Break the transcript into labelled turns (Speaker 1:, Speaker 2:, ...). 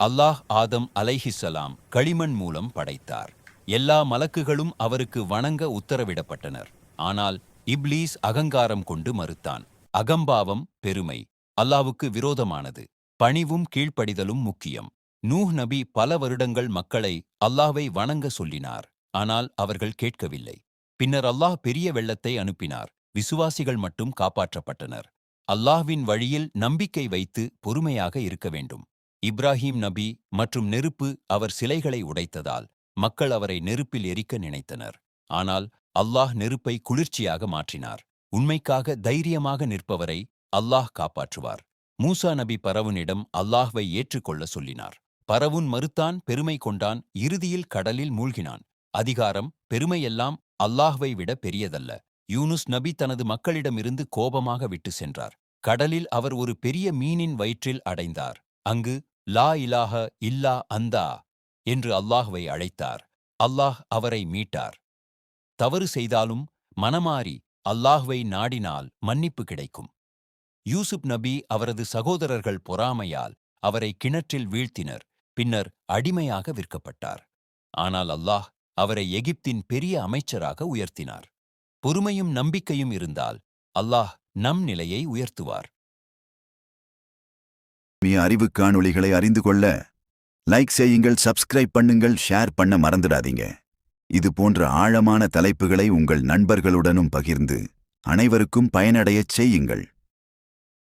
Speaker 1: அல்லாஹ் ஆதம் அலைஹிஸ்ஸலாம் களிமண் மூலம் படைத்தார். எல்லா மலக்குகளும் அவருக்கு வணங்க உத்தரவிடப்பட்டனர். ஆனால் இப்லீஸ் அகங்காரம் கொண்டு மறுத்தான். அகம்பாவம், பெருமை அல்லாஹ்வுக்கு விரோதமானது. பணிவும் கீழ்ப்படிதலும் முக்கியம். நூஹ் நபி பல வருடங்கள் மக்களை அல்லாஹ்வை வணங்க சொல்லினார். ஆனால் அவர்கள் கேட்கவில்லை. பின்னர் அல்லாஹ் பெரிய வெள்ளத்தை அனுப்பினார். விசுவாசிகள் மட்டும் காப்பாற்றப்பட்டனர். அல்லாஹ்வின் வழியில் நம்பிக்கை வைத்து பொறுமையாக இருக்க வேண்டும். இப்ராஹிம் நபி மற்றும் நெருப்பு அவர் சிலைகளை உடைத்ததால் மக்கள் அவரை நெருப்பில் எரிக்க நினைத்தனர். ஆனால் அல்லாஹ் நெருப்பை குளிர்ச்சியாக மாற்றினார். உண்மைக்காக தைரியமாக நிற்பவரை அல்லாஹ் காப்பாற்றுவார். மூசா நபி பரவுனிடம் அல்லாஹ்வை ஏற்றுக்கொள்ள சொல்லினார். பரவுன் மறுத்தான், பெருமை கொண்டான், இறுதியில் கடலில் மூழ்கினான். அதிகாரம், பெருமையெல்லாம் அல்லாஹ்வை விட பெரியதல்ல. யூனுஸ் நபி தனது மக்களிடமிருந்து கோபமாக விட்டு சென்றார். கடலில் அவர் ஒரு பெரிய மீனின் வயிற்றில் அடைந்தார். அங்கு லா இலாஹ இல்லா அந்தா என்று அல்லாஹ்வை அழைத்தார். அல்லாஹ் அவரை மீட்டார். தவறு செய்தாலும் மனமாறி அல்லாஹ்வை நாடினால் மன்னிப்பு கிடைக்கும். யூசுப் நபி அவரது சகோதரர்கள் பொறாமையால் அவரை கிணற்றில் வீழ்த்தினர். பின்னர் அடிமையாக விற்கப்பட்டார். ஆனால் அல்லாஹ் அவரை எகிப்தின் பெரிய அமைச்சராக உயர்த்தினார். பொறுமையும் நம்பிக்கையும் இருந்தால் அல்லாஹ் நம் நிலையை உயர்த்துவார்.
Speaker 2: அறிவு காணொளிகளை அறிந்து கொள்ள லைக் செய்யுங்கள், சப்ஸ்கிரைப் பண்ணுங்கள், ஷேர் பண்ண மறந்துடாதீங்க. இது போன்ற ஆழமான தலைப்புகளை உங்கள் நண்பர்களுடனும் பகிர்ந்து அனைவருக்கும் பயனடையச் செய்யுங்கள்.